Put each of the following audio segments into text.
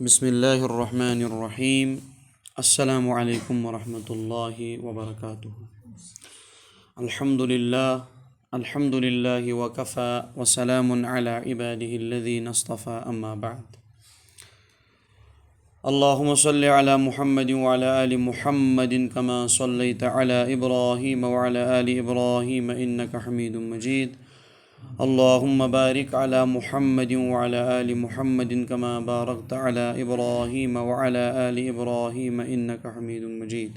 बिस्मिल्लाहिर्रहमानिर्रहीम। अस्सलामु अलैकुम वरहमतुल्लाहि वबरकातुहू। अल्हम्दुलिल्लाहि वकफ़ा वसलामुन अला इबादिहिल्लज़ीना इस्तफ़ा अम्मा बअद। अल्लाहुम्मा सल्लि अला मुहम्मदिन व अला आलि मुहम्मदिन कमा सल्लैता अला इब्राहीम व अला आलि इब्राहीम इन्नका हमीदुम मजीद। अल्लाहुम्मा बारिक अला मुहम्मदिन व अला आलि मुहम्मदिन कमा बारकता अला इब्राहीम व अला आलि इब्राहीम इन्नका हमीदुम मजीद।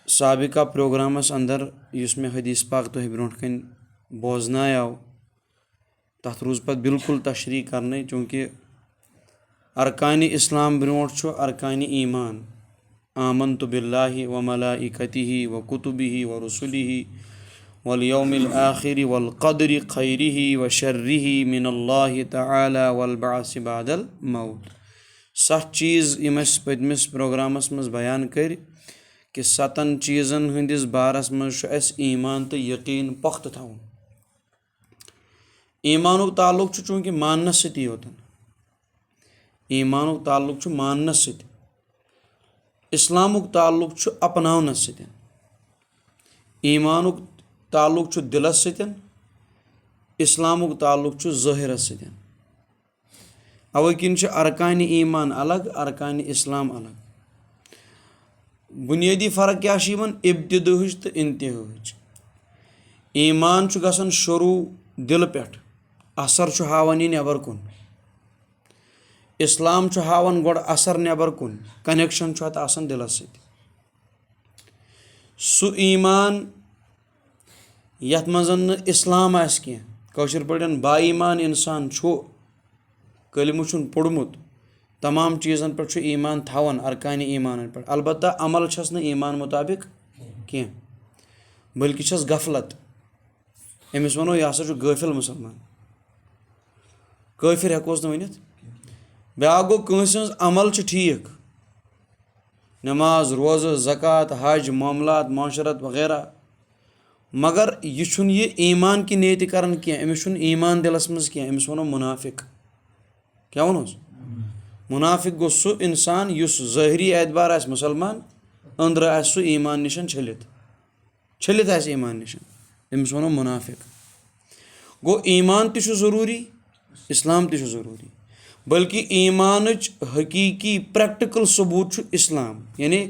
साबिका प्रोग्रामस अंदर युस मे हदीस पाक तुह ब्रोट कन बोजनायाव तथ रूज पत बिल्कुल तशरीह करने, चूँकि अरकान इस्लाम ब्रोट छु अरकान ईमान आमन्तु बिल्लाहि व मलाइकतिहि व कुतुबिहि व रुसुलिहि वल यौमिल आखिरि वल क़द्रि खैरिहि व शर्रिहि मिनल्लाहि तआला वल बअस बादल मौत। 7 चीज़ यम पदमिस प्रोग्रामस मज बयान कर कि 7 चीज़न हंदिस बारस मज ईमान तो यकीन पुख्त थवन। ईमानुक ताल्लुक चूँकि मानस सती होतन, ईमानुक ताल्लुक मानस सत, इस्लामुक ताल्लुक अपनावनस सत, ईमानुक ताल्लुक दिलस सतन, इस्लामुक ताल्लुक ज़ाहिरस सतन। अवै किन अरकान ईमान अलग, अरकान इस्लाम अलग। बुनियादी फ़र्क क्या इब्तिदाइच तो इंतहाइच। ईमान गसन शुरू दिल पे, असर हावन नबर कुन। इस्लाम हावन गोड़ असर नबर कुन, कनेक्शन आसान दिलस सत। सु ईमान यथ मजन इस्लाम आस कह, कौशर पड़न बा ईमान इंसान कलिमु पोड़मुत, तमाम चीज़न पे ईमान थवन अरकान ईमान पे। अलबत्ता अमल छस न ईमान मुताबिक कह, बल्कि छस गफलत। अमिस वनो यह हसा गाफिल मुसलमान, काफिर हेकोस न वनित। ब्याक गो कंस अमल ठीक, नमाज रोज़ ज़कात हज मामलात माशरत वगैरह, मगर यह ईमान की नीयत करान कह, अमिस ईमान दिलस मज कह। अमिस वनो मुनाफिक। क्या वनोस? मुनाफिक गो सु इंसान युस ज़ाहिरी एतबार आस मुसलमान, अंदर आस सु ईमान निशन छलित आस ईमान निशन, अमिस वनो मुनाफिक। गो ईमान ति ज़रूरी, इस्लाम ति ज़रूरी, बल्कि ईमान हकीकी प्रैक्टिकल सबूत इस्लाम। यानी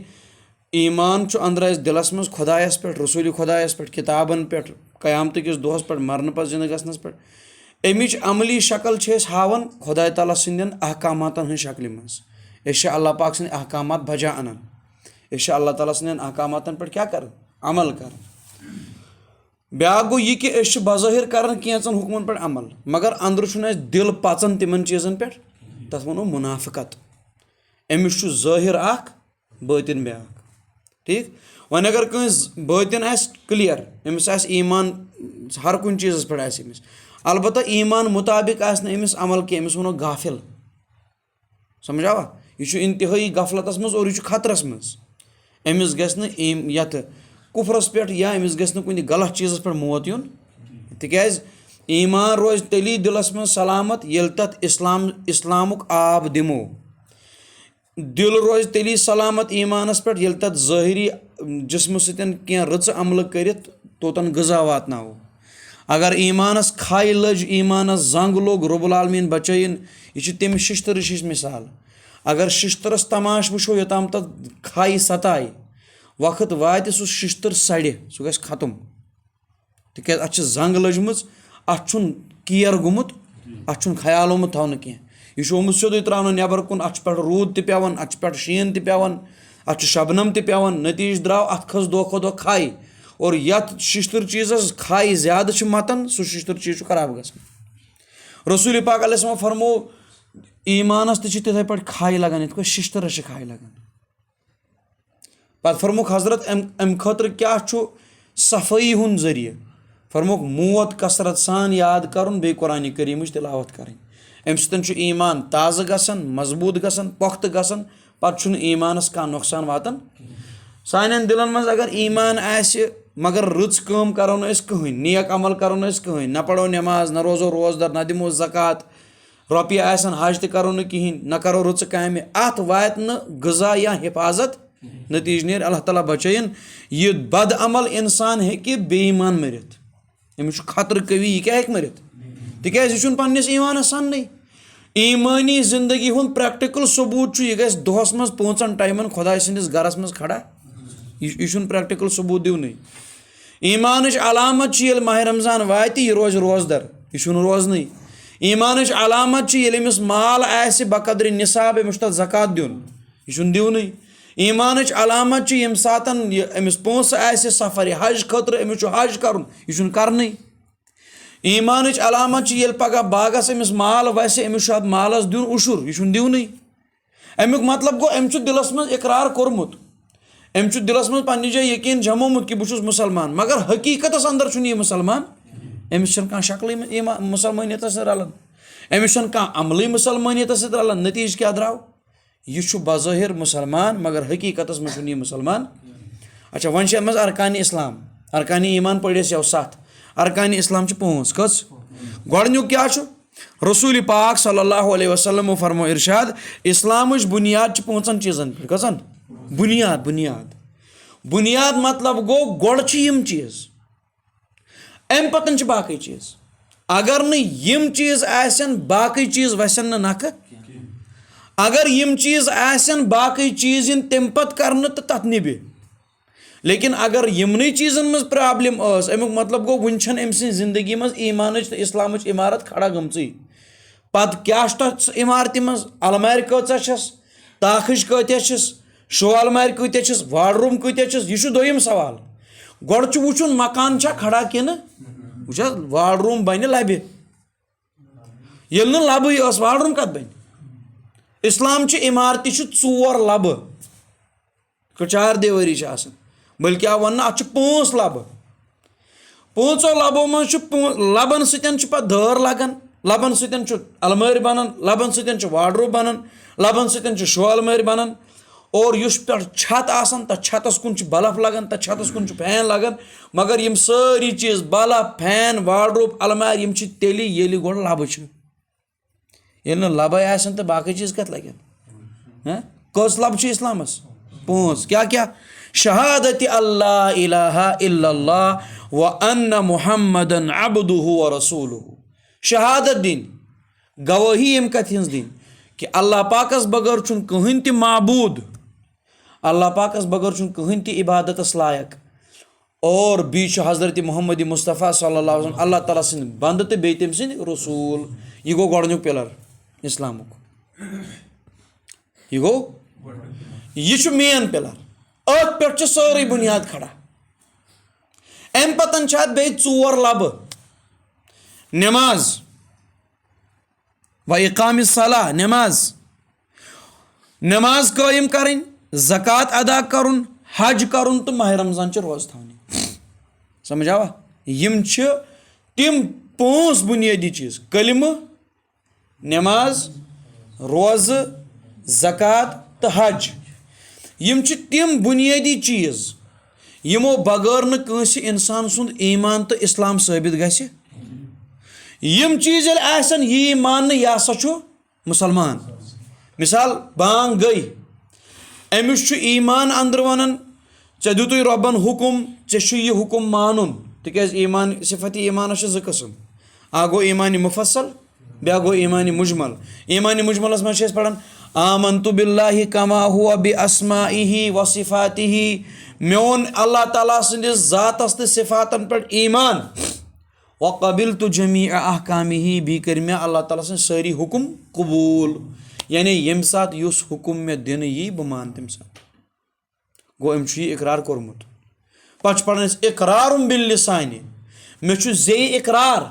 ईमान अंदर आस दिलस मज खुदायस पे, रसूल खुदायस पे, किताबन पे, क़यामत किस दोहस पे, मरन पर जिंदा गसनस पे। अमिच अमली शक्ल हावन खुदा ताला सिंदन अहकामातन हंद शक्ल मज। अल्लाह पाक सिंद अहकामात बजा अनन, अल्लाह ताला सिंदन अहकामातन पे क्या कर अमल कर। ब्याक गो यह कि बज़ाहिर कर कैंचन हुक्मन पे अमल, मगर अंदर दिल पचन तिमन चीज़न पे, तथ वनो मुनाफिकत। अमिस ज़ाहिर बातिन ब्याक। ठीक वन अगर कंस बातिन आस क्लियर, अमिस आस ईमान हर कुन चीज़ पे आस अमिस, अलबत्ता ईमान मुताबिक आस अमिस अमल कि अमिस वनो गाफिल। समझावा? यह इंतहाई गफलतस मज और यह खतरस मज। अमिस गन यथ कुफरस पे या अमिस गन कुन गलत चीज़ पे मौत युन, तिकाज ईमान रोज तली दिलस मज सलामत येल तथ इस्लामुक आब दिमो। दिल रोज तली सलामत ईमानस पे येल तथ ज़ाहिरी जिस्म सतन क्या रच अमल कर तोतन गज़ा वातनावो। अगर ईमानस खाई लज, ईमानस जंग लोग, रब्बुल आलमीन बचयन। यह तम शिश्तर मिसाल। अगर शिश्तरस तमाश वो योताम तक खाई सताए, वक्त वात सह शिश्तर सड़े, सह गस खत्म। तिक अत जंग लजम, अत केयर गुमुत, अत ख्याल आमुत थवन कह। यह आमुत सोदे त्रावन नबर कुन, अत पे रूद तवन, अत पे शीन तवन, अत शबनम तवन। नतीज द्राव अत खस दो खो दो खाई, और यथ शिश्तर चीज़स खाई ज्यादा मतन, सह शिश्तर चीज़ खराब गसान। रसूल पाक अलैहि फरमो ईमानस तिथे पे खाई लगान, ये शिश्तरस खाई लगान। पत फरमुक हजरत अम खतर क्या सफाई हुन जरिए, फरमुक मौत कसरत सान याद कर बे कुरान करीम तिलावत कर। अम सतन ईमान ताज़ गसान, मजबूत गसान, पुख्त गसान, पत ईमानस कह नुकसान वातान। सान दिलन मज अगर ईमान आस मगर रच काम करो न कहीं, नेक अमल करो न कहीं, न पढ़ो नमाज, न रोज़ो रोज़दर, न दिमो ज़कात, रॉपिया आसन हज करो न कहें न करो रुच काम अत वात न गज़ा या हिफाजत नतीज नेर अल्लाह ताला बचयन यह बद अमल इंसान हेकि बेईमान मरित अमिस खतर कवि यह क्या हेक मरित तिकाज यह पन्निस ईमानस सन्नै ईमानी जिंदगी हुंद प्रैक्टिकल सबूत यह गस दोहस मज 5 टाइमन खुदाय सन्दिस गरस मज खड़ा यह प्रैक्टिकल सबूत दिवनै ईमानच अलामत येल माह रमजान वात यह रोज रोजदर यह रोजन ईमानच अलामत येल अमिस माल आसि बकदर निसाब अमिस तथ ज़कात दियुन यह दिवनै ईमानच अलामत यम सातन अमिस पोंस आसि सफर हज खतर अमिस हज करुन यह करनै ईमानच अलामत येल पगह बागस अमिस माल वैसे अमिस मालस दिन उशुर यह दिवनै अमुक मतलब गो अम दिलस मज इकरार कोरमुत अम दिलस मज पन्ने जाय यकीन जमोमुत कि बहुत मुसलमान मगर हकीकतस अंदर यह मुसलमान अमिस कह शक्ल मुसलमानियत रलन अमिस कह अमल मुसलमानियत रलन नतीज क्या द्राव यह बज़ाहिर मुसलमान मगर हकीकतस मज यह मुसलमान अच्छा वन मज अरकान इस्लाम अरकान ईमान पड़िस यव 7 अरकान इस्लाम 5 कस गोडन्युक क्या रसूल पाक सल्लल्लाहु अलैहि वसल्लम फरमो इरशाद इस्लामच बुनियाद 5 चीज़न पे कसन बुनियाद बुनियाद बुनियाद मतलब गो गोड़ यम चीज़ अम पतन बाकी चीज़ अगर न यम चीज़ आसन बाकी चीज़ वसन नख अगर यम चीज़ आसन बाकी चीज़ इन तम पत कर तो तथ निबे लेकिन अगर यमन चीज़न मज प्रॉब्लम अमुक मतलब गो वन अम जिंदगी मज ईमान तो इस्लाम इमारत खड़ा गमच पत क्या इमारत मज अलमार कस ताखज कत्या शो अलमार कत्या वार्डरूम कत्या यह दोयम सवाल गोड़ वुचुन मकान खड़ा कि वह वार्डरूम बन लबि ये लबे वार्डरूम कत बन इस्लाम इमारत 4 लब 4 देवरी बल्कि आ वन अत 5 लब 5 लबों मज लबन सतन दर लगन लबन सतन अलमार बनन लबन सतन वार्डरूम बनन लबन सतन शो अलमार बनन और युस पे छत आसन तथ छतस कुन बल्ब लगन तथ छतस कुन फैन लगन मगर यम सारी चीज़ बल्ब फैन वार्डरूम अलमार यम तेली येली गोड़ लब ये लब आसन तो बाकी चीज़ कत लगन कस लब इस्लामस 5 क्या क्या शहादत अल्लाह इलाहा इल्लल्लाह व अन्न मुहम्मदन अब्दुहु व रसूलुहु शहादत दिन गवाही यम कथ हिंस दिन कि अल्लाह पाकस बगैर चुन कहीं ति माबूद अल्लाह पाकस बगैर चुन कहीं ति इबादतस लायक और बीच हज़रत मोहम्मद मुस्तफ़ा सल्लल्लाहु अलैहि वसल्लम अल्लाह ताला सिंद बंद तो बे तम सिंद रसूल यह गो गोडनुक पिलर इस्लामुक यह गो यह मेन पिलर अत पे सारी बुनियाद खड़ा अम पतन बे 4 लब नमाज व इकाम सलाह नमाज नमाज कायम करें ज़कात अदा करुन हज करुन तो माह रमजान रोज़ थाने समझावा यम तिम 5 बुनियादी चीज़ कलिम नमाज रोज़ ज़कात तो हज यम तिम बुनियादी चीज़ यमो बगैर न कंसी इंसान सुंद ईमान तो इस्लाम साबित गसि यम चीज़ आसन यह मान यह हसा मुसलमान मिसाल बांग गई अमिस ईमान अंदर वन ऐ दित रबन हुकुम ऐ हुकुम मानुन तिकाज ईमान सिफत ईमान 2 किस्म आ गो ईमान मुफस्सल ब्या गो ईमान मुजमल ईमान मुजमलस मज पढ़ान आमन्तु बिल्लाहि कमा हुआ बि अस्माइहि व सिफातिहि मोन अल्लाह ताला सन्दिस ज़ातस तो सिफातन पे ईमान व क़बिलतु जमीअ अहकामिहि बी कर मे अल्लाह ताला सन्द सारी हुकुम कबूल यानी यम सात युस हुकुम मे दिन यी बह मान तम सात गो अम इकरार कोरमुत पच पढ़न इकरारुम बिल लिसानि मे जे इकरार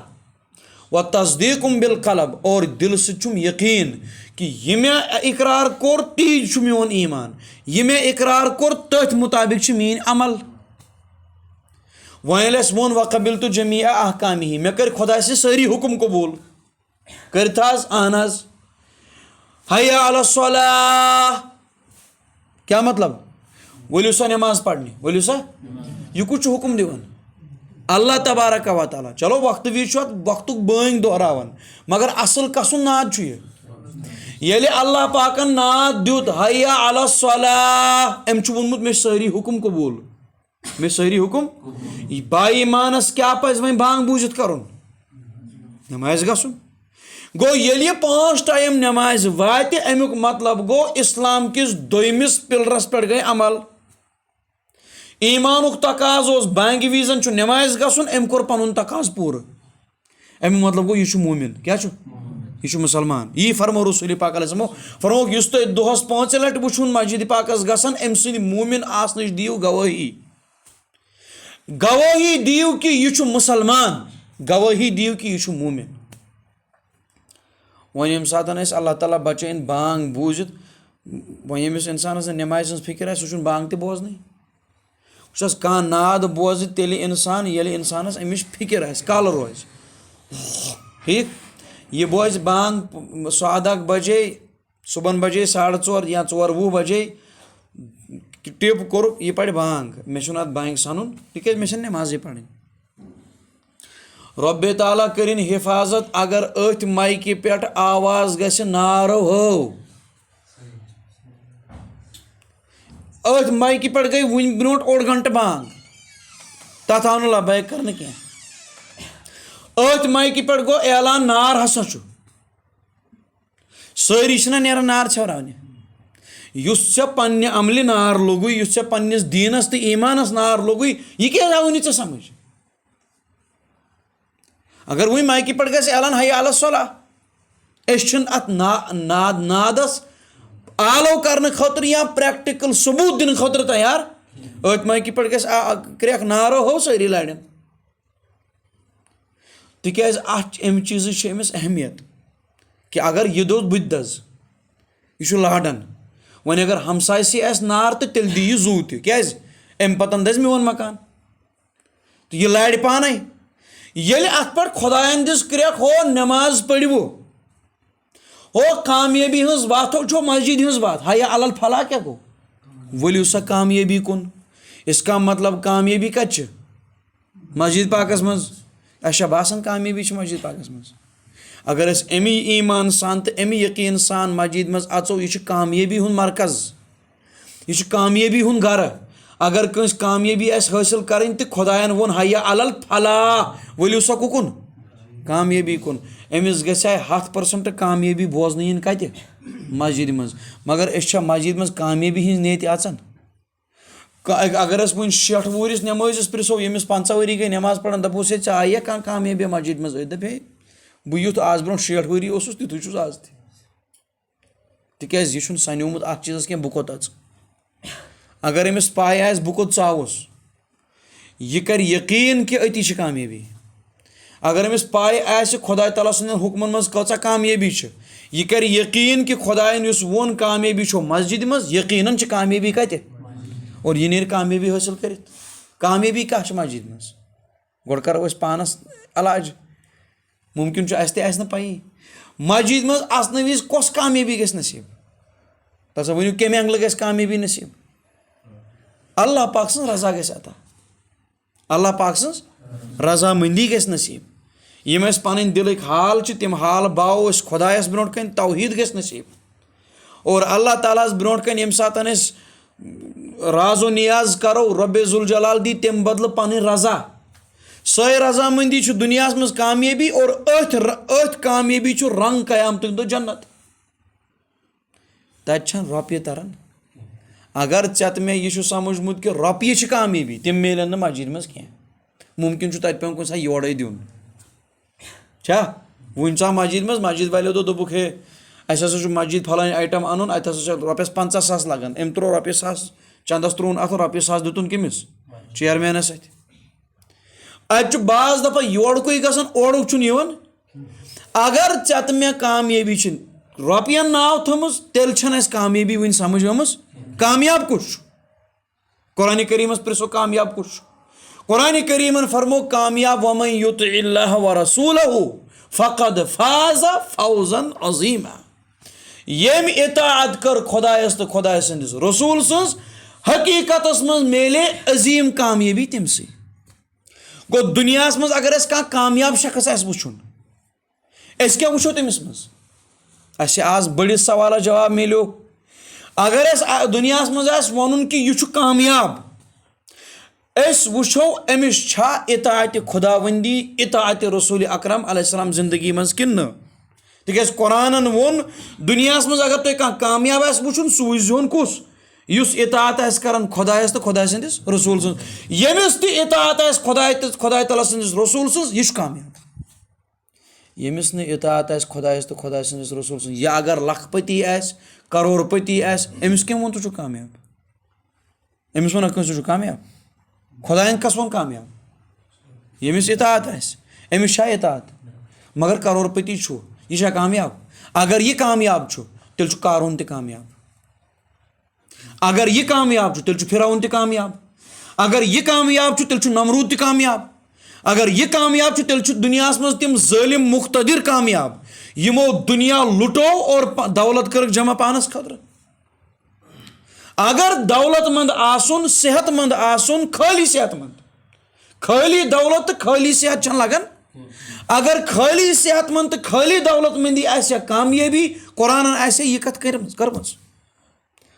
व तस्दीकुम बिल कलब और दिल सम यकीन कि यह मे इकरार कोर तीज मोन ईमान यह मे इकरार कोर तथ मुताबिक मीन अमल वन वोन वकबिल तो जमीआ अहकामी मे कर खुदा से सारी हुकुम कबूल कर अहन हया अला सलाह क्या मतलब वलियो सा नमाज पढ़ने वलियो सा यह कुछ हुकुम दिवन अल्लाह तबारक व ताला चलो वक्त विज वक्त बंग दोहरावन मगर असल कसन नाद ये अल्लाह पाकन नाद दुत हया अला सलाह अम वोनमुत मे सारी हुकुम कबूल मे सारी हुकुम बाईमानस क्या पज वह बांग बूझित करुन नमाज गसुन गो ये 5 टाइम नमाज वात अमुक मतलब गो इस्लाम किस दोयमिस पिलरस पे गई अमल ईमानुक तकाज बांग वीजन नमाज गसुन अम कोर पनुन तकाज पूर अमुक मतलब गो यह मोमिन क्या यह मुसलमान यी फरमो रसूल पाक फरमो युस तुम दोहस 5 लट वुचुन मस्जिद पाकस गसन अम सद मोमिन आसनच दियो गवाही दियो कि यह मुसलमान गवाही दियो कि यह मोमिन वन ये सात अल्लाह ताला बचन बांग बूझित वन यमिस इंसानस नमाज फिक्र सह बांग बोजन वस कह नाद बोज तेल इंसान ये इंसानस अमिश फिक्र कल रोज ठीक यह बोज बांग 7 बजे सुबह बजे 4:30 या 4:20 बजे टिप कोर यह पढ़ बांग मे बांग सनुन तिक मे नमाज पढ़ रब्बे ताला करिन हिफाजत अगर अथ माइकि पे आवाज गस नारो हो अथ माइकि पे गई वन ब्रोट 1 घंटे बांग तथ आव लबैक कर अथ माइकि पे गो ऐलान नार हसा सारी नेरान नार छवराने युस पन्ने अमल नार लोगु युस पन्निस दीनस तो ईमानस नार लोगु यह क्या आव नी समझ अगर वही माइकि पे गस ऐलान हया अला सलाह अत नादस आलो करने खतर या प्रैक्टिकल सबूत दिन खतर तैयार अत माइकि पे गस क्रैक नारो हो सारी लड़न तिकाज अम चीज अमिस अहमियत कि अगर यह दोस बुत दज यह लाडन वन अगर हमसाय से नार तो तेल दी जू क्या अम पतन दज मोन मकान तो यह लाड़ पाने ये अत पे खुदायन दिस क्रैक हो नमाज पढ़ो हो कामयाबी हज बात हो मस्जिद हज बात हया अलल फला क्या गो वलियो सा कामयाबी कुन इसका मतलब कामयाबी कत मस्जिद पाकस मज अच्छा बासन कामयाबी मस्जिद पाकस मज अगर अमी ईमान सान तो अमी यकीन सान मस्जिद मज अचो यह कामयाबी हुन मरकज यह कामयाबी हुन घर अगर कंस कामयाबी हासिल करें तो खुदायन वोन हया अलल फलाह वलियो सा कुन कामयाबी कुन अमिस गस 100% कामयाबी बोजन इन कत मस्जिद मज मगर मस्जिद मज कामयाबी हज नेत आचन अगर वन 60 वुहरिस नमाज प्रिसो यमिस 50 वरी गई नमाज पढ़न दपोस आया कह कामयाबी मस्जिद मज दपे बह युथ आज ब्रो 60 वरी तिथु आज तिकाज यह सनोमुत अ चीज़ क्या बह कोत अच अगर अमिस पाय आस बह कोत आवुस यह कर यकीन कि अति कामयाबी अगर अमिस पाय आस खुदा ताला सुंदन हुक्मन मज कचा कामयाबी यह कर यकीन कि खुदायन युस वोन कामयाबी मस्जिद मज यकीनन कामयाबी कत और यह नीर कामयाबी हासिल कर कामयाबी क्या मस्जिद मज गोड़ करो पानस इलाज मुमकिन अस पाई मस्जिद मज असन विज कस कामयाबी गस नसीब तसा वनु कम एंगल गस कामयाबी नसीब अल्लाह पाक सं रजा गस अता अल्लाह पाक सं रजामंदी गस नसीब यम पन दिलक हाल तम हाल बाओ खुदायस ब्रोट कन तौहीद गस नसीब और अल्लाह तालास ब्रोट कन यम सात राजो नियाज करो रब्बे जुल जलाल दी तम बदल पन रजा सही रजामंदी दुनिया मज कामयाबी और अथ कामयाबी रंग कयामत दो जन्नत तन रोपये तरन अगर चत मे यह समझमुत कि रोपये कामयाबी तम मिलन मस्जिद मज कह मुमकिन तत पे कुछ योड़े दिन छा वन चा मस्जिद वाले दोपुक हे अस मस्जिद फलान आइटम अन अत रॉपियस 50,000 लगन अम त्रो रॉपियस 1,000 चंदस त्रोन अत रॉपियस 1,000 दुतन कमिस चेयरमैनस अत बाज दपा योड़क गसन ओड़ुक अगर चत मे कामयाबी रॉपियन नाव थमस तेल कामयाबी वन समझ कामयाब कुछ कुरान करीमस प्रिसो कामयाब कुछ कुरान करीमन फरमो कामयाब वमन युतिल्लाह व रसूलहु फक़द फाज़ फौज़न अज़ीमा यम इताअत कर खुदायस तो खुदाय संदिस रसूल सन्स हकीकतस मज मेले अजीम कामयाबी तमसे गो दुनिया मज अगर कामयाब शख्स वुचुन क्या वो तमिस मज आज बड़िस सवाल जवाब मिलो अगर दुनिया मज वन कि यह कामयाब वो अमिस इताअत खुदावंदी इताअत रसूल अकरम अलैहिस्सलाम जिंदगी मज कि तिक कुरान वोन दुनिया मज अगर तुम कामयाब वुचुन सह वुचन कुस युस इताअत कर खुदायस तो खुदा सदिस रसूल यमिस ति इताअत खुदा तआला सदिस रसूल यह कामयाब यमिस न इताअत खुदायस तो खुदा सदिस रसूल यह अगर लखपति करोड़पति अमिस कम वो तू कामयाब अमिस वन कस कामयाब खुदायन कस वो कामयाब यमिस इताअत अमिस इताअत मगर करोड़पति यह कामयाब अगर यह कामयाब तेल कारून त कामयाब अगर यह कामयाब तेल फिरौन त कामयाब अगर यह कामयाब तेल नमरूद त कामयाब अगर यह कामयाब तेल दुनिया मज तम ज़ालिम मुख्तदिर कामयाब यमो दुनिया लुटो और दौलत कर जमा पानस खतर अगर दौलतमंद आसुन सेहतमंद आसुन खाली सेहतमंद खाली दौलत तो खाली सेहत लगन अगर खाली सेहतमंद तो खाली दौलतमंदी कामयाबी कुरान यह कत कर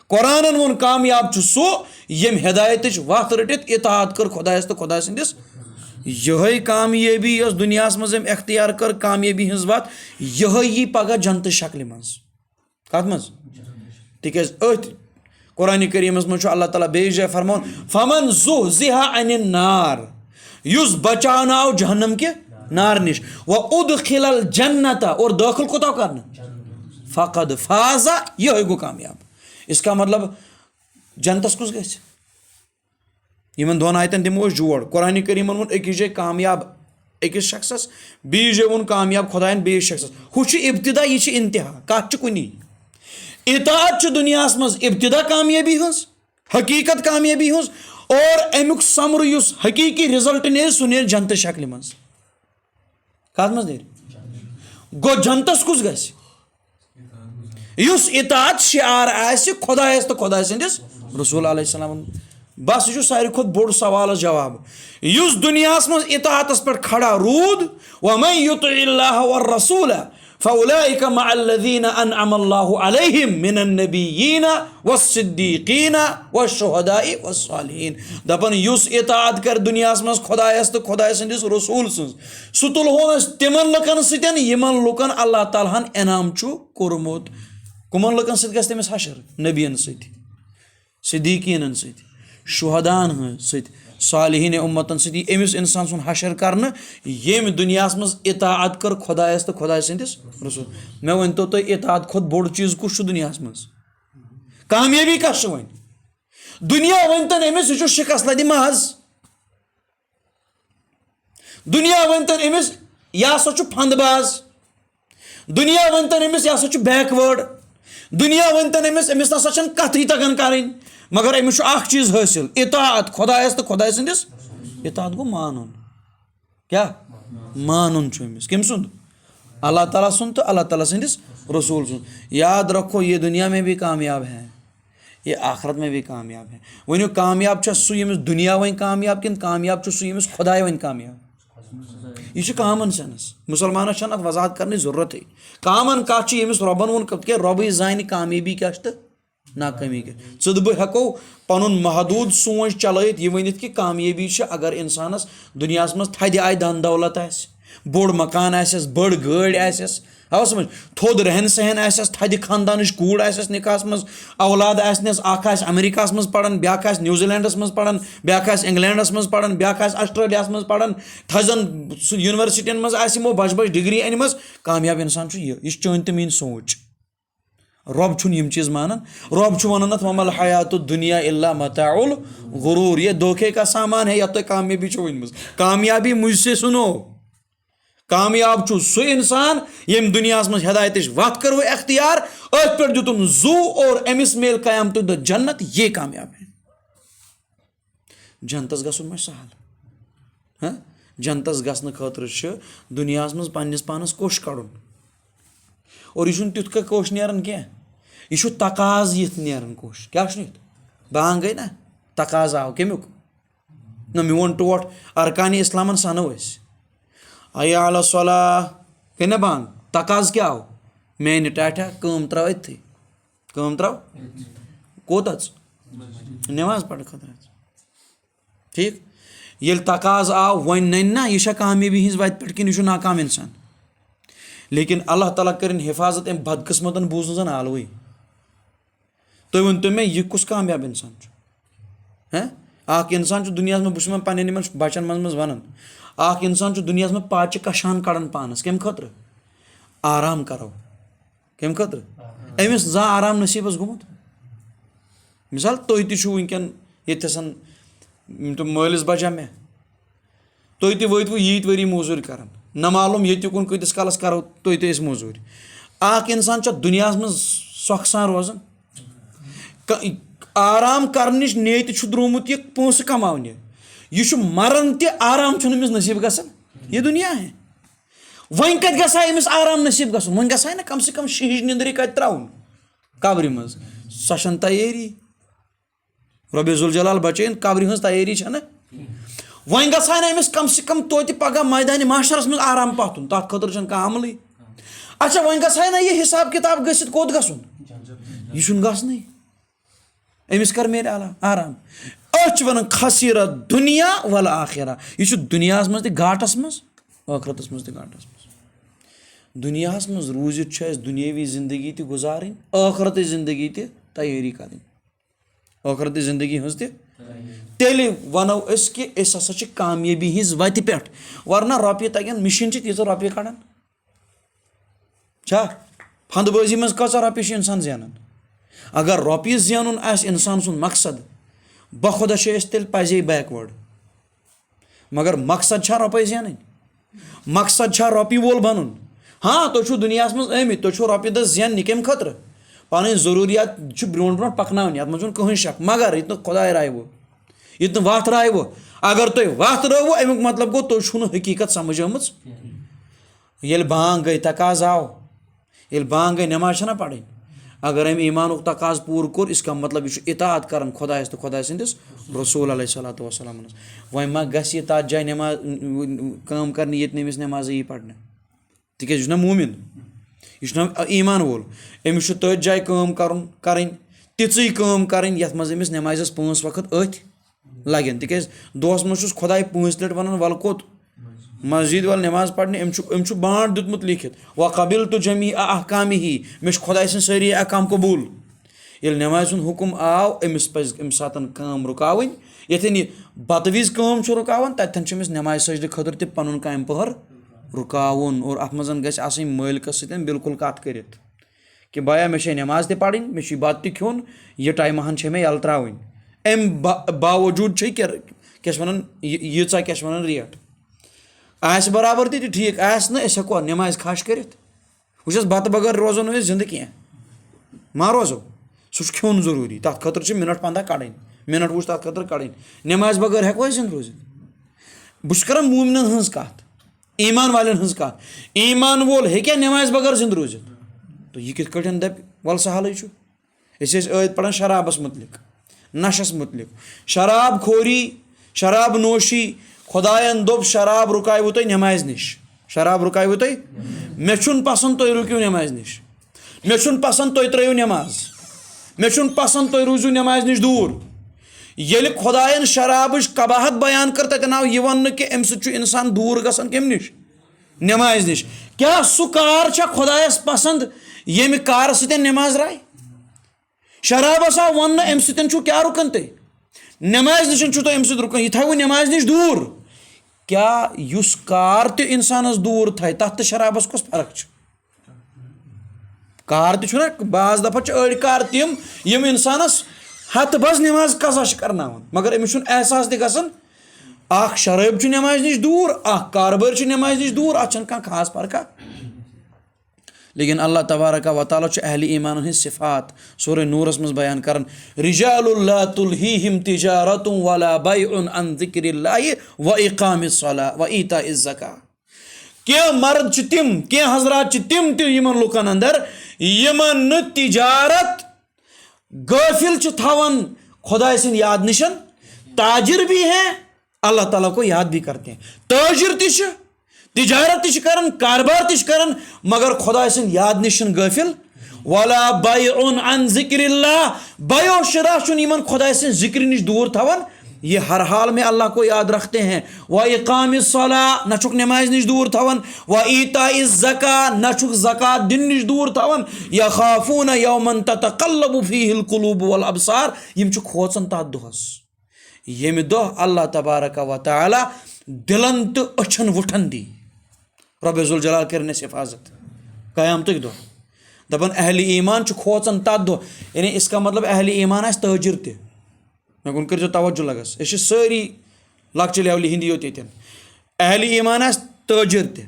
कुरान वोन कामयाब सो यम हिदायत वत रटित इताअत कर खुदायस तो खुदा सदिस यह कामयाबी दुनिया मज अख्तियार कर कामयाबी हज वत यह पगह जन्नत शक्ल मज कत मज तिकज कुरान करीम मज अल्लाह ताला बेज जाय फरमान फमन ज़ुहज़िहा अनिन नार युस बचाव जहन्नम के नार निश व उदखिलल जन्नत और दाखिल कोता करना फ़क़द फ़ाज़ा यह गो कामयाब इसका मतलब जन्नतस कुस गस इन दोन आयतन दिमो जोड़ कुरान करीम वो अकिस जाए कामयाब अकिस शख्सस बीस जाए वो कामयाब खुदायन बेस शख्सस हु इब्तिदा यह इंतहा कत कुनी इताअत दुनिया मज इब्तिदा कामयाबी हज हकीकत कामयाबी हज और अमुक समर युस हकीकी रिजल्ट ने सह ने जन्नत शक्ल मज कत मज गो जन्नतस कुस गस युस इताअत शिआर आसि खुदायस तो खुदा सदिस रसूल अलैहिस्सलाम बस यह सारी खुद बोड़ सवाल जवाब युस दुनिया मज इताअतस पे खड़ा रूद वमन युतिइल्लाह व रसूल फ़उलाइका मअल्लज़ीना अनअमल्लाहु अलैहिम मिनन नबिय्यीन वस्सिद्दीक़ीन वश्शुहदाई वस्सालिहीन दपन युस इताअत कर दुनिया मज खुदायस तो खुदा सदिस रसूल सह तुलहोन तिमन लुकन सतन यमन लुकन अल्लाह ताला इनाम कोरमुत कमन लुकन सत गस तमिस हशर नबियन सत सिद्दीक़ीन सत शुहदान सत सालिहीन उम्मतन सत अमिस इंसान सुन हशर करन यम दुनिया मज इताअत कर खुदायस तो खुदा सदिस रसूल मे वन तो इताअत खुद बोड़ चीज कुछ दुनिया मज कामयाबी कस वन दुनिया वन तन अमिस यह शिकस्त लदि महज दुनिया वन तन अमिस यह हसा फंदबाज दुनिया वन तन अमिस यह हसा बैकवर्ड दुनिया वन तन अमिस नसा कथ तगन कर मगर अमिस चीज हासिल इताअत खुदायस तो खुदा सदिस इताअत गो मानुन क्या मानुन अमिस कम सुन अल्लाह ताला सुन तो अल्लाह ताला सदिस रसूल सुन याद रखो ये दुनिया में भी कामयाब है ये आखरत में भी कामयाब है वनो कामयाब सह यमिस दुनिया वन कामयाब कि कामयाब सह यमिस खुदाय वन कामयाब यह कामन सेंस मुसलमान अत वजाहत करने जरूरत है कामन कत यमिस रबन वोन क्या रब जान कामयाबी क्या नाकामी के बह हेको पन महदूद सोच चलत यह वन कि कामयाबी अगर इंसानस दुनिया मज थद आय धन दौलत बोड़ मकान आस बड़ गाड़ आस आव समझ थोद रहन सहन आस थद खानदान कूड़ आस निकास मज औलाद आसनस अमेरिका मज पढ़ान ब्या न्यूजीलैंडस मज पढ़ान ब्या इंग्लैंडस मज पढ़ान ब्या ऑस्ट्रेलिया मज पढ़ान थजन यूनिवर्सिटी मज आमो बज बज डिग्री अनम कामयाब इंसान यह चन तो मीन सोच रब छुन यम चीज़ मानन रब छु वनन वमल हयात दुनिया इल्ला मताउल गुरूर ये धोखे का सामान है या तो कामयाबी छु वनमस कामयाबी मुझसे सुनो कामयाब छु सो इंसान यम दुनिया मज हिदायत वत कर वो अख्तियार अथ पे दुतुन जू और अमिस मेल कयामत द जन्नत ये कामयाब है जन्नतस गसुन मज सहल हाँ जन्नतस गसन खतर दुनिया मज पन्निस पानस कोश कड़ुन और यह तुथ कोश नेरन क्या यह तकाज यथ नेरन कोश क्या बांग गई ना तकाज आव कमुक ना मोन टोट अरकान इस्लामन सनो अया अला सलाह गई ना बांग तकाज क्या हो मेन टाटा कम त्रो अथी कम त्रो कोत नमाज पढ़ खतर ठीक ये तकाज आव वन नन ना यह कामयाबी हज वत पे कि यह नाकाम इंसान लेकिन अल्लाह ताला कर हिफाजत अम बदकिस्मतन बूज जन आलवई तुम वन तो मे यह कुछ कामयाब इंसान हैं आख इंसान दुनिया में बुश पे बचन मज वन आख इंसान दुनिया में पाच कशान कड़न पानस कम खतर आराम करो कम खतर अमिस जा आराम नसीबस गुमुत मिसाल तुम तंकन ये तो मालिस बचा मे तुम तू यीत वरी मजूर कर न मालूम ये कुन कतिस कालस करो तुम मजूर आख इंसान दुनिया में सौखसान रोजान आराम कर नियत द्रोमुत यह पोस कमाने यह मरन त आराम अमिस नसीब गसान ये दुनिया है वन कत गसा अमिस आराम नसीब गसन वन गसा ना कम से कम शीज निंदर कत त्राउन कब्र मज सशन तैयारी रबी जुल जलाल बचन कब्र हज तैयारी ना वन गसा ना अमिस कम से कम तो पगह मैदान माशरस में आराम पातुन तथ खतर कह अमल अच्छा वन गसा ना यह हिसाब किताब गसित कोत गसन यह गसन अमिस कर मेरे आराम अच वन खसीरा दुनिया वल आखिरा यह दुनिया मज घाटस मज आखरतस मज घाटस मज दुनिया मज रूजित दुनियावी जिंदगी त गुजारन आखरत जिंदगी त तैयारी कर आखरत जिंदगी हज तेल वनो कि हसा कामयाबी हज वत पे वरना रोपये तगन मिशीन तीस रोपये कड़ान फंदबाजी मज कचा रोपये इंसान ज़ानान अगर रोपये ज़ानुन इंसान सुन मकसद बखुदा तेल पजे बैकवर्ड मगर मकसद रोपये ज़ान मकसद रोपये वोल बन हाँ तुम दुनिया मज आमित तुम रोपये दस ज़ान कम खतर पन जरूरियात ब्रो ब्रो पकन ये मज कहीं शक मगर ये खुदा रायव ये वत रायव अगर तुम वत रवो अमुक मतलब गो तुम हकीकत समझ ये बांग गई तकाज आव ये बांग गई नमाज ना पढ़ अगर अम ईमान तकाज पूर कोर इसका मतलब यह इताअत कर खुदायस तो खुदा सदिस रसूल अलैहिस्सलातु वस्सलाम वह मा गस ये तथ जाए नमाज काम कर ये नमिस नमाज यी पढ़ने तिक ना मोमिन यह ईमान वोल अमिस तथ जाए काम कर तिची काम कर ये मज अमिस नमाज 5 वक्त अथ लगन तिक दोस मज खुदाई 5 लट वन वल कोत मस्जिद वाल नमाज पढ़ने अम बांट दुतमुत लिखित व कबिल तो जमी अहकाम ही मे खुदा सारी अहकाम कबूल ये नमाज सुन हुकुम आव अमिस पज अम सात काम रुकावन यथन यह बतवीज काम रुकावन तथन अमिस नमाज सजद खतर त पन काम पहर रुकावन और अत मज गि मालिकस सतन बिल्कुल कत कर कि भया मे नमाज त पढ़ मे बत त खोन यह टाइम हन मे यल त्रावन अम बावजूद क्या वन यीचा क्या वन रेट आस बराबर ती ठीक आस ना हेको नमाज खाश कर वह बत बगैर रोजो ना जिंद कह मा रोजो सह खोन जरूरी तथ खतर मिनट 15 कड़न मिनट वुच तथ खतर कड़न नमाज बगैर हेको जिंद रोजित बस कर मोमिनन हज कत ईमान वालन हज कत ईमान वोल हे नमाज बगैर जिंद रोजित तो यह कित कटन दप वल सहल ऐत पढ़ान शराबस मुतलिक नशस मुतलिक शराब खोरी शराब नोशी खुदायन दोप शराब रुकायव तुम नमाज निश शराब रुकायव तुम मे पसंद तुम रुकियो नमाज निश मे पसंद तुम त्रो नमाज मे पसंद तुम रूजू नमाज निश दूर ये खुदायन शराब कबाहत बयान कर तक आव यह वन कि अम इंसान दूर गसान कम निश नमाज निश क्या सह कार खुदायस पसंद ये कार सत नमाज राय शराबस आव वन अम सो क्या रुकन तुम नमाज निश तुम अम रुकन यह थो नमाज निश दूर क्या युस कार तो इंसानस दूर थे तथ शराबस कस फर्क कार तो बाज दफा अड़ कार तम यम इंसानस हथ बस नमाज कजा करना मगर अमिस एहसास तक शराब नमाज निश दूर कारबार नमाज निश दूर अत खास फर्क लेकिन अल्लाह तबारक व तआला अहले ईमान हज सिफात सूरह नूरस मज बयान करन रिजालुल ला तुल्हीहिम तिजारतुन वला बैउन अन ज़िक्रिल्लाहि व इकामिस सलाह व ईताइज़ ज़का के मर्द तिम के हजरात तिम यमन लुकन अंदर यमन न तिजारत गाफिल थवन खुदा सिंद याद निशन ताजिर भी हैं अल्लाह ताला को याद भी करते हैं। ताजिर तिजारत कर, कारबार कर, मगर खुदा सं याद निश गाफिल। वला बैउन अन ज़िक्रिल्लाह, बयो शरा इन खुदा सं जिक्र निश दूर थवन। ये हर हाल में अल्लाह को याद रखते हैं। व इक़ामिस्सलाह, न छुक नमाज निश दूर थवन। व ईताइज़ ज़का, न छुक ज़कात दिन निश दूर थवन। यख़ाफ़ून यौमन ततक़ल्लबु फ़ीहिल क़ुलूब वल अबसार, यम छु खोचन तथ दोहस येमि दोह अल्लाह तबारक व तआला दिलन तो अछन वुठन दी। रब्बे ज़ुल जलाल करनेस हिफाजत क़यामतुक दोह दपन अहले ईमान छु खोचन तथ दोह, यानी इसका मतलब अहले ईमान आस ताजिर ते। मे कुन कर तवज्जो लगस, ये सारी लक्चर लेवल हिंदी योत ये अहले ईमान आस ताजिर ते,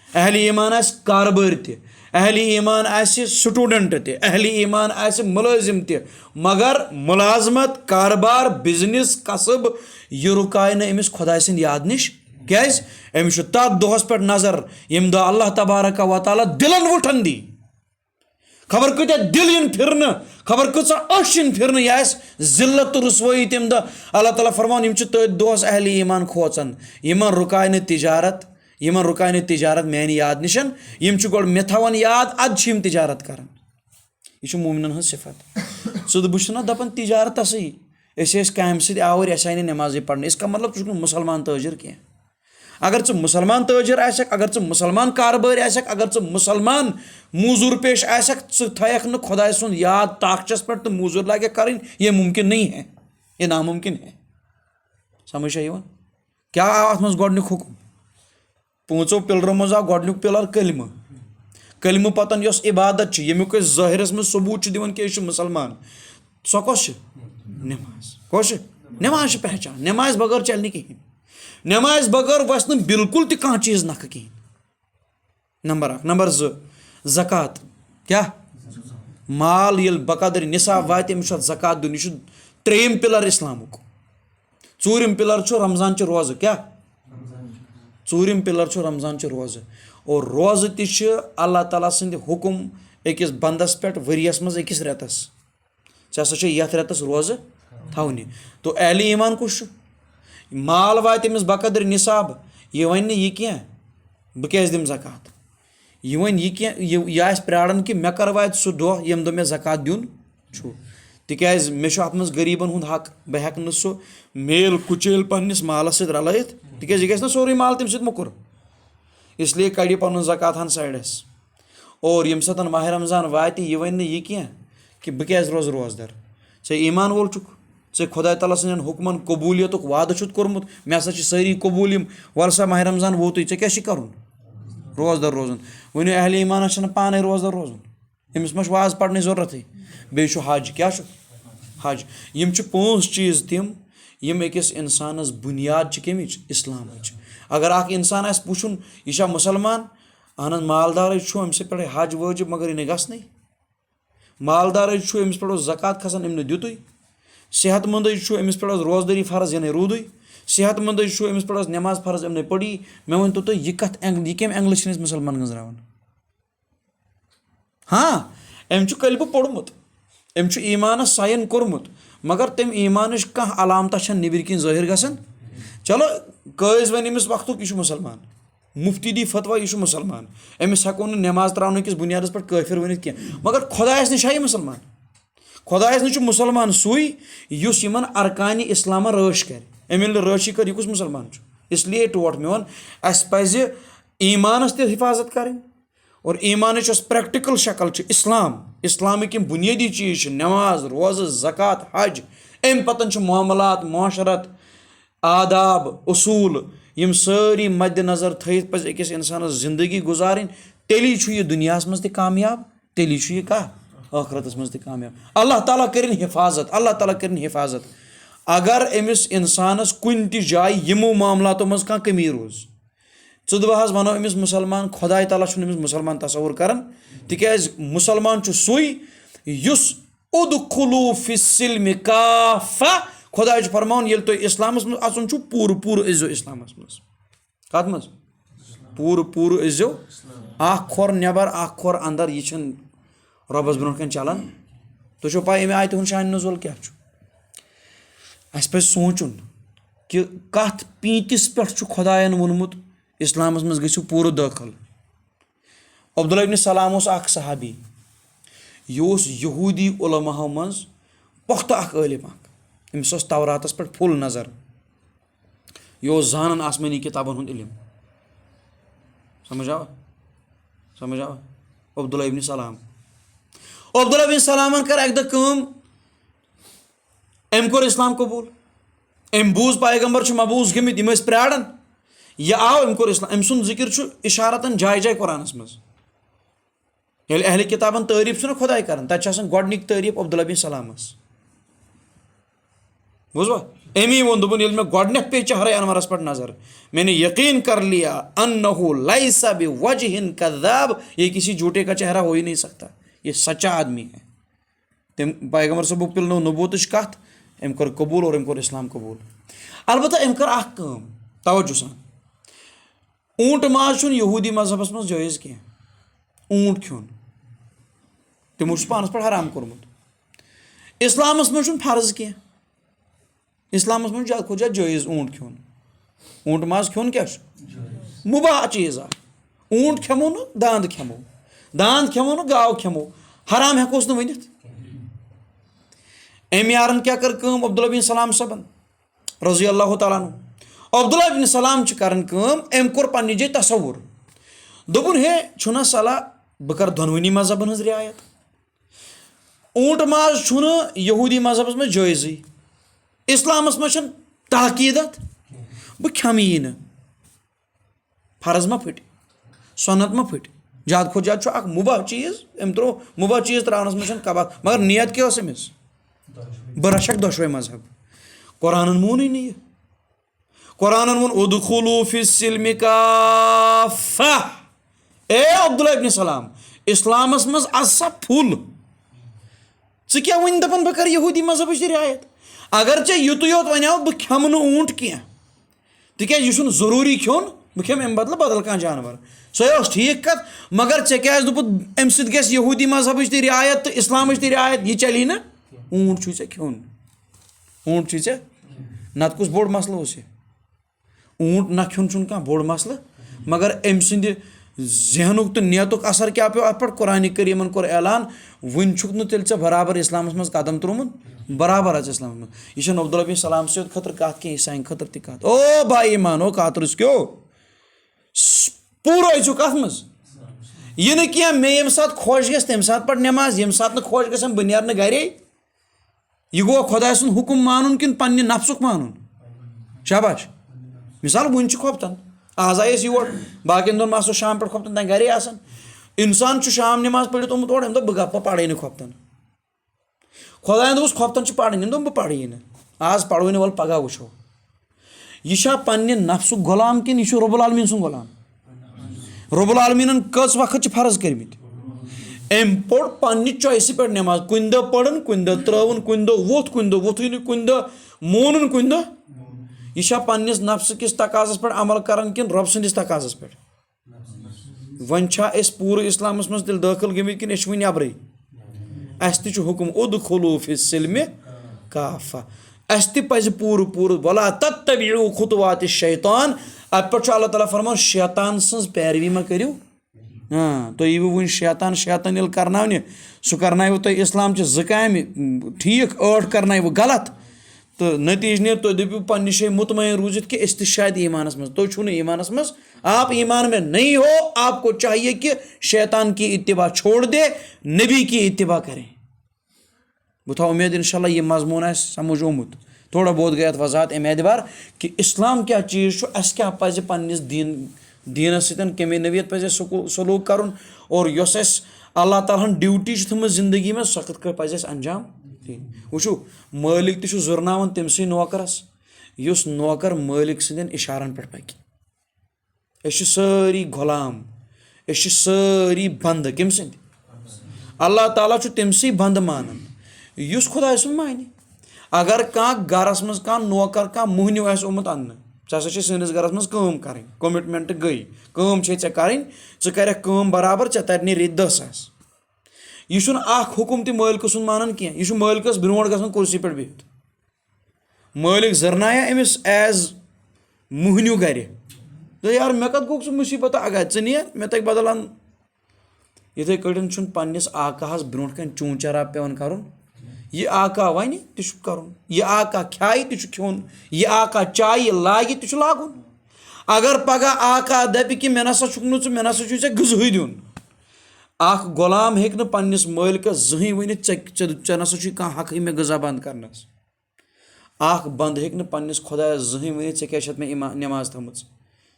अहले ईमान आस कारबार ते, अहले ईमान आसे स्टूडेंट ते, अहले ईमान आसे मुलाजिम ते, मगर मुलाजमत कारबार बिजनेस कसब यह रुकाय न अमिस खुदा सद याद निश। क्या अमिस तथ दोहस पे नजर यम दो अल्लाह तबारक व तआला दिलन वुठन दी। खबर कत्या दिल इन फिरन, खबर कचा अश इन फिरन, यह जिल्लत तो रुसवाई तम दह। अल्लाह ताला फरमान यम दोहस अहले ईमान खोचन, यमन रुकाय न तिजारत, यमन रुकाय न तिजारत मैंने याद निशन। यम गोड़ मे थवन याद अद तिजारत कर। यह मोमिनन हज सिफत। सुद बुश ना दपन तिजारत सही काम सवर अस आय नमाज पढ़ने, इसका मतलब चुक मुसलमान ताजिर कह। अगर च मुसलमान ताजिर आसक, अगर च मुसलमान कारबार आसक, अगर च मुसलमान मूजूर पेश आसक, थयक न खुदा सुन याद ताकचस पे तो मूजूर लागे कर, यह मुमकिन नहीं है, यह नामुमकिन है। समझ यह क्या अत मज गोडनिक हुक्म, पांचों पिलरों मज आव गोडनिक पिलर कलम। कलम पतन यस इबादत यमुक ज़ाहिरस में सबूत दिवन कि मुसलमान, सो कस नमाज, कस नमाज पहचान। नमाज बगैर चल कहें, नमाज बगैर वस न बिल्कुल त कह चीज़ नख कहें। नंबर 1। नंबर 2 ज़कात। क्या माल ये बकदर निसाब वात अमिस ज़कात दिन, यह त्रेयम पिलर इस्लामुक। चूरिम पिलर रमजान च रोज़। क्या चूरिम पिलर रमजान च रोज़। और रोज़ त अल्लाह ताला सद हुक्म अकिस बंदस पे वरियस मज अकिस रेतस, ऐसा यथ रेतस रोज़ थवनि। तो अहले ईमान कुछ माल वात अमिस बकदर निसाब, यह वन यह कह बह क्या दिम ज़कात, यह वन यह कह यह प्राड़न कि मे कर वात सह दह यम दो मे ज़कात दिन छु। तिकाज मे अत मज गरीबन हुंद हक, बह हेक न सह मेल कुचेल पन्निस मालस सत रलयित, तिकाज यह गژھِ न सोरे माल तम सत मुकर, इसलिए कड़ पन ज़कात हन साइडस। और यम सतन माह रमजान वात यह वन यह कह कि बह क्या रोज़ रोज़दर। ऐ ईमान वोल चुक, ऐ खुदा ताला सदन हुक्मन कबूलियत वाद कोर्मुत, मे हसा सारी कबूल यम, वल सा माह रमजान वोत ऐ क्या कर रोज़दर रोजन। वन अहले ईमान पाने रोज़दर रोजन, अमिस मा वाज पढ़ने जरूरत। बे हज, क्या हज, यम 5 चीज़ तम यम अकिस इंसानस बुनियाद कमिच इस्लामच। अगर अख इंसान आस पुछुन यह मुसलमान, अहन मालदार अमिस पे हज वाजिब, मगर यह गई मालदार अमिस पे ज़कात खसान अम दुत। सेहतमंद अमिस पे रोज़दारी फ़र्ज यह रूद। सेहतमंद अमिस पे नमाज फ़र्ज अम पड़ी। मे वन तो यह कत यह कम एंगल मुसलमान गंजरान। हाँ अम कलबु पोड़मुत, अम ईमानस साइन कोर्मुत, मगर तम ईमान कह अलामत नबर किन ज़ाहिर गसन। चलो कज वन अमिस वक्त यह मुसलमान, मुफ्ती दी फतवा यह मुसलमान, अमिस हेको नमाज त्रावन किस बुनियादस पे काफिर वन कह, मगर खुदायस निश यह मुसलमान। खुदायस निश मुसलमान सुई युस यमन अरकान इस्लाम रश कर, अम रशी कर, यह कुस मुसलमान। इसलिए टोट मे वन अस पज़ ईमानस ते हिफाजत करें। और ईमान प्रैक्टिकल शक्ल इस्लाम, इस्लामिक बुनियादी चीज़ नमाज, रोज़, ज़कात, हज। अम पतन मामलात, माशरत, आदाब, उसूल, यम सारी मद्द नज़र थत पज़ अकिस इंसानस जिंदगी गुजारिन। तेली यह दुनियास मज कामयाब, तेली यह कह आखरतस मज कामयाब। अल्लाह ताला करिन हिफाजत, अल्लाह ताला करिन हिफाजत। अगर अमिस इंसानस कुन ति जाय यमो मामलातों मज कह कमी रोज, चुदवाहस वनो अमिस मुसलमान, खुदा ताला अमिस मुसलमान तसव्वुर करन। तिकाज मुसलमान सुई युस उदखुलू फिस्सिल्मि काफ़ा, खुदा फरमान ये तुम इस्लामस मज अचुन पूर पूर इज़ो इस्लामस मज, कत मज पूर पूर इज़ो, अख खोर नबर अख खोर अंदर, यह रबस ब्रोह कन चलान। तो पाई अमे आयत शान नजुल क्या अस पे सोचुन कि कथ पींतिस पे खुदायन वोनमुत इस्लामस मज गो पूरा दाखिल। अब्दुल्लाह इब्न सलाम अख सहाबी, यह यहूदी उलमाओं मज पुख्ता इल्म अमिस तौरातस पे फुल नज़र, यह जानन आसमानी किताबन हुंद इल्म। समझ आवा अब्दुल्लाह इब्न सलाम। अब्दुल्लाह इब्न सलामन कर एक दम कोर इस्लाम कबूल। अम बूज पैगम्बर मबूज गमित यम प्राड़न, यह आव अम कोर इस्लाम। अम सुंद जिक्र इशारतन जाय जाय कुरानस मज। येल अहले किताबन तारीफ ना खुदाई कर तक गोडनिक तारीफ अब्दुल्लाह बिन सलामस। बुझवा अमी वो दोपन ये मे गोडनेथ पे चेहरे अनवरस पर नजर, मैंने यकीन कर लिया अन्नहु लैसा बिवजहिन कज़्ज़ाब, ये किसी झूठे का चेहरा हो ही नहीं सकता, ये सच्चा आदमी है। तम पैगम्बर सब पिल नबूतच कथ, अम कर कबूल और अम कर इस्लाम कबूल। अलबत्ता अम कर अख काम तवज्जो सान, ऊंट माज यहूदी मजहबस मज जायज़ कह, ऊंट खुन तमो पानस पर हराम कोरमुत। इस्लामस मज फर्ज कह, इस्लामस मज ज्यादा खुद जायज़ ऊंट खुन। ऊंट माज खुन क्या मुबाह चीज़ आ। ऊंट खेमो न दांद खेमो, दांद खेमो न गाव खेमो, हराम हेकोस न वनित। अम यारन क्या कर कम अब्दुल्लाह बिन सलाम सबन रज़ी अल्लाह तआला अन्हु। अब्दुल्लाह बिन सलाम करन कम, अम कोर पन्ने जे तसव्वुर दोपन हे छुना सलाह बह कर दोनवनी मजहबन हज रियायत। ऊंट माज छुन यहूदी मजहबस में जायज़ी, इस्लामस मज ताकीदत बह खेम यी न, फर्ज मा फट सुन्नत मा फट, ज्यादा खुद ज्यादा अख मुबाह चीज़। अम त्रो मुबाह चीज़ त्रावनस मज कबात, मगर नियत क्या अमिस बह रशक दोशवे मजहब। कुरानन मोन नहीं, कुरानन मोन उदखुलू फिस्सिल्मि काफ़ा। ए अब्दुल्लाह इब्न सलाम इस्लामस मज असा फुल, क्या वन दपन बह कर यहूदी मजहब रियायत। अगर चे युत योत वनो बह खेम न ऊंट कह, तिक यह जरूरी खोन बह खेम अम बदल बदल कह जानवर, सो ठीक कत। मगर चे क्या दुपुत अम सत गस यहूदी मजहब रियायत तो इस्लाम रियायत, यह चली ना ऊंट छु चे खोन, ऊंट छु चे नत कुछ बोड़ मसल उस ऊंट न खोन चुन कह बोड़ मसल। मगर अम सद जहनुक तो नियतुक असर क्या पे अत पे कुरान करीमन कोर ऐलान, वन छुक न तेल बराबर इस्लामस मज कदम त्रोमुत, बराबर आज इस्लाम मज। यह अब्दुल्लाह बिन सलाम से खतर कत कह सान खतर ति कत। ओ भाई ईमान ओ कातर क्यों पूरा कत मज यह न क्या मे यम सात खोश गस तम सात पढ़ नमाज, यम सात न खोश गसन बह नेर गरे। यह गो खुदा सुन हुकुम मानुन कि पन्ने नफ्सुक मानुन। शाबाश मिसाल वन खोपतन आज आयस योर, बाकिन दोन मासो शाम पे खोपतन तन गरे आसन। इंसान शाम नमाज पढ़ित ओमुत और अम बह गप पढ़े न खोपतन। खुदा दोस खोपतन पढ़ बह पढ़ी न, आज पढ़ो न वल पगह वो। यह पन्ने नफ्सुक गुलाम कि यह रब्बुल आलमीन सुन गुलाम। रब्बुल आलमीन कस वक्त फर्ज कर्मित, अम पोड़ पन्ने चॉइस पे नमाज, कुन दह पढ़न कुन दह त्रवन कुन दह वोथ कुन दह वोथुन कुन दह मोनुन कुन दह। यह पन्निस नफ्स किस तकाजस पे अमल कर कि रब सदिस तकाजस पे। वन पूरे इस्लामस मज तेल दाखिल गमित कि वन नबरे, अस तुकुम उदखुलू फिस्सिल्मि काफ़ा, अस तज पूर पूर वला तत्तबिउ खुतवात शैतान। अत पे अल्लाह ताला फरमान शैतान सज पैरवी मा करियो। हाँ तो यह वन शैतान शैतान ये करना सह कर तुम इस्लाम च ज काम ठीक, 8 करना गलत, तो नतीज नीर तुम दपू पन्ने शे मुतमईन रूजित कि अस शायद ईमानस मज, तो छू ईमानस मज, आप ईमान में नहीं हो। आपको चाहिए कि शैतान की इत्तिबा छोड़ दे, नबी की इत्तिबा करें। बह था उम्मीद इंशाल्लाह यह मजमून आ समझ आमुत, थोड़ा बहुत गया वजात अमे एतबार कि इस्लाम क्या चीज़ अस क्या पज पन्निस दीनस सतन कमे नवियत पज सलूक करुन, और यस अल्लाह ताला ड्यूटी थम जिंदगी में सख्त कर पज अंजाम दिन। वो मालिक तो जुर्नावन तमसी नौकरस, युस नौकर मालिक सदन इशारन पे पक। सारी गुलाम, सारी बंद कम सद, अल्लाह ताला तमसी बंद मानन युस खुदा सुन माने। अगर कह गरस मज कह नौकर कह मोहनिव आमुत अन्न, सा सनिस गरस मज काम करें, कमिटमेंट गई काम करें, कर बराबर ऐ तरने रेत 10,000। यह हुकुम तो मालिक सुन मानन कह, यह मालिकस ब्रोट ग कुर्सी पे बिहित। मालिक जरनाया अमिस एज मोहनिव गर तो यार मे कत गो सह मुसीबत अगर चे नेर मे तक बदल अन इथे कटन छुन पन्निस आकाहस ब्रोंठ कन चूंचरा पेवन करुन यह आका वन तु करुन यह आका खाई तु खोन यह आका चाय लागे तु लागुन अगर पगह आका दप कि मे नसा छुक नु मे नसा छु चे गजह दिन अख गुलाम हेक न पन्निस मालिकस जहीं वन चे नसा छु कह हक मे गजा बंद करनस अख बंद हेक न पन्निस खुदायस जहीं वन चे क्या मे नमाज थमज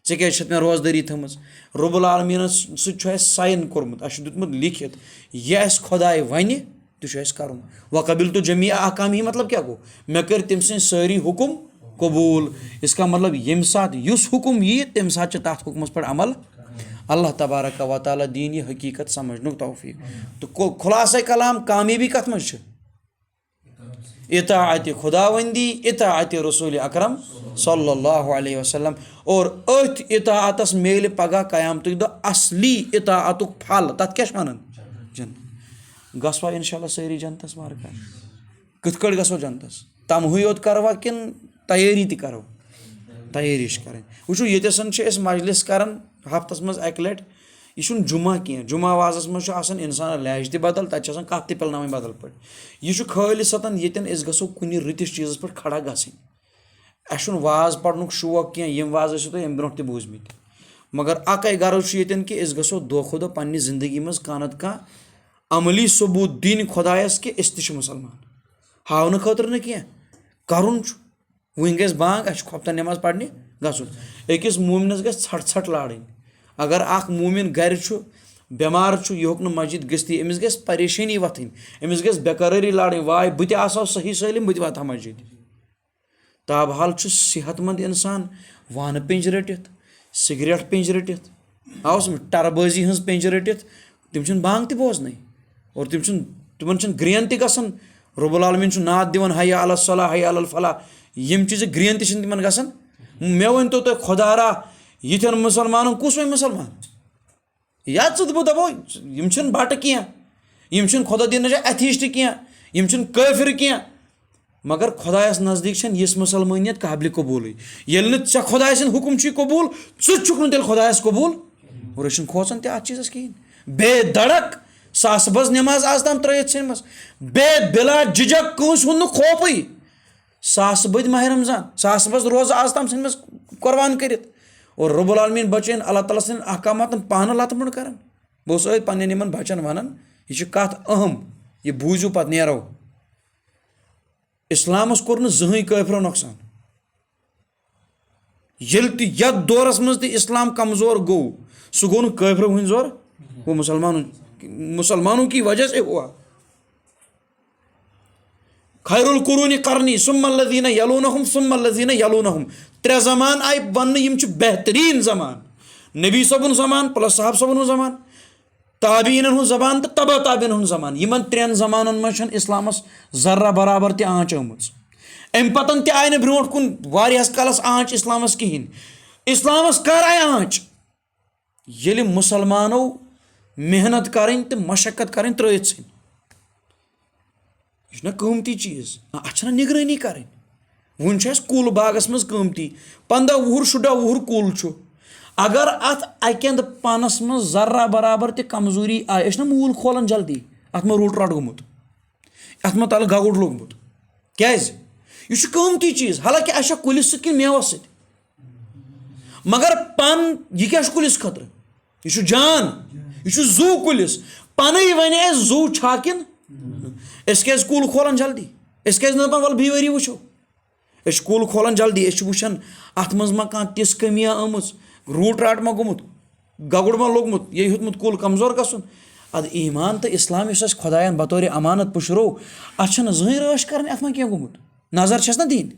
चे क्या मे रोजदारी थमज रब्बुल आलमीन सह साइन कोरमुत अस दितमुत लिखित यह खुदाय वन तु करुन वकबिल तो जमी अहकामी मतलब क्या गो मे कर तम सारी हुकुम कबूल इसका मतलब यम सात युस हुकुम यी तम सात तथ हुकुमस पर अमल अल्लाह तबारक व तआला दीन यह हकीकत समझनुक तौफीक तो खुलासा कलाम कामयाबी कत मज इताअत खुदावंदी इताअत रसूल अकरम सल्लल्लाहु अलैहि वसल्लम और अथ इताअतस मेल पगह क़यामत दो असली इताअतुक फल तथ क्या वनान जन्नत गसवा इंशाल्लाह सारी जन्नतस मारका कथ कट गसो जन्नतस तमहुई योत करवा किन तैयारी ति करो तैयारी कर वो येसन मजलिस करन हफ्तस मज अक लट यह जुमा कह जुमा वाजस मज इंसान लहज ति बदल तत कत ति पिलनावन बदल पे यह खालिसतन येन गो कुन रतिस चीज़ पे खड़ा गसन अस वाज पढ़नुक शौक कह यम वाज तुम अम ब्रोह बूजमित मगर अकै गर्ज ये कि गो दो खो दो पन्ने जिंदगी मज कानत कह अमली सबूत दिन खुदायस कि मुसलमान हावन खतर न कह करुन वन गस बांग अस खोफ्तन नमाज पढ़ने गसुन अकिस मोमिनस गस छट छट लाड़न अगर अख मोमिन गर बेमार यह होक मस्जिद गस्ती अमिस गस परेशानी वथन अमिस गस बेकरारी लाड़न वाय बह आसो सही सलिम बह वथा मस्जिद ताबहाल सेहतमंद इंसान वान पेंज रटित सिगरेट पेंज रटित आवस टरबाजी हज पेंज रटित तम बांग त बोजन और तिमन ग्रेन त गसन रब्बुल आलमीन नात दिवन हया अल सलाह हया अल फलाह यम चीज़ ग्रेन तिमन गसन मे वन तो तुम खुदारा यिथन मुसलमान कुस वन मुसलमान या बह दपो यम बट कह यम खुदा दिन एथिस्ट कह यम काफिर कह मगर खुदायस नज़दीक यस मुसलमानियत काबिल कबूल ये खुदाय सद हुकुम कबूल चुक तेल खुदायस कबूल और खोचन ते अत चीज़ कहें बेधड़क सास बज नमाज आज तम त्रयत सन मज बिला झिझक कंस हुन खौफे सास बद माह रमजान सास बज रोज़ आज तम सन मज कुर्बान करित और रब्बुल आलमीन बचन अल्लाह ताला सन अहकामात पान लतमड़ कर बह पे बचन वन यह कत अहम यह बूझू पे नेरो इस्लामस कोर न जहीं काफिरो नुकसान यथ दौरस मज इस्लाम कमजोर गो सह गो काफिरो हंद जोर वो मुसलमानों की वजह से हुआ खैरुल कुरूनी करनी सुम्मल्लज़ीना यलूनहुम सुम्मल्लज़ीना यलूनहुम त्रे जमान आय वन यम बेहतरीन जमान नबी सबन जमान प्लस साहब सबन जमान ताबीन हूँ जबान तो तबा ताबीन हूँ जमान यमन त्रेन जमान मज इस्लामस जर्रा बराबर त आँच आमज अम पतन त आय ब्रोट कुन वारियास कालस आँच इस्लामस कहें इस्लामस कर आय आँच ये मुसलमानों मेहनत करें तो मशक्कत करें त्रयत सन यह कीमती चीज़ अच्छा निगरानी करें वन कुल बागस मज कीमती 15 वुहर शुडा वुहर कुल अगर अत अकंद पानस मज जर्रा बराबर त कमजोरी आय ना मूल खोलन जल्दी अत मे रूट रट गोमुत अत मे तल गगुड़ लोगमुत क्या यह कीमती चीज़ हालांकि अस कुलिस सत कि मेवस सत मगर पन यह क्या कुलिस खतर यह जान यह जू कुलिस पन वन जू छा किन क्या कुल खोलन जल्दी क्या वल बी वरी वो कुल खोलन जल्दी वुचान अत मज मा कह तिस कमिया आमज रूट राट मा गोमुत गगुड़ मा लोगमुत ये हेतमुत कुल कमजोर गसन अद ईमान तो इस्लाम इस खुदायन बतौर अमानत पुशरो अत जहीं रश कर अत मा क्या गोमुत नजर छस ना दीन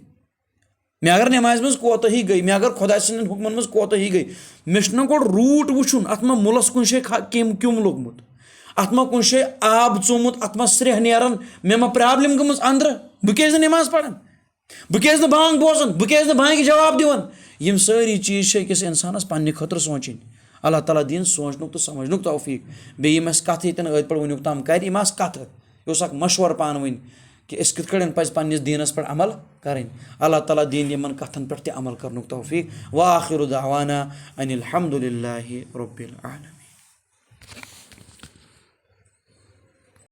मे अगर नमाज मज कोताही गई मे अगर खुदा सन हुक्मन मज कोताही गई मे गो रूट वुचुन अत मा मुलस कुन शे क्युम लोगमुत अत मा कुन शे आब चोमुत अत मा स्रेह नेरन मे मा प्रॉब्लम गमज अंदर बह क्या नमाज पढ़न बह क्या बांग बोजन बह क्या बांग जवाब दिवन यम सारी चीज़ अकिस इंसानस पन्ने खतर सोचन अल्लाह ताला दिन सोचनुक तो समझनुक तौफीक बेम कत ये अत पे वनुक तम कर कत यह मशवर पान वन कि अस कित कड़न पज पन्निस दीनस पर अमल करें। अल्लाह ताला दीन यमन कथन पर ते अमल करनुक तौफीक। व आखिरु दावाना अनिल हम्दुलिल्लाहि रब्बिल आलमीन।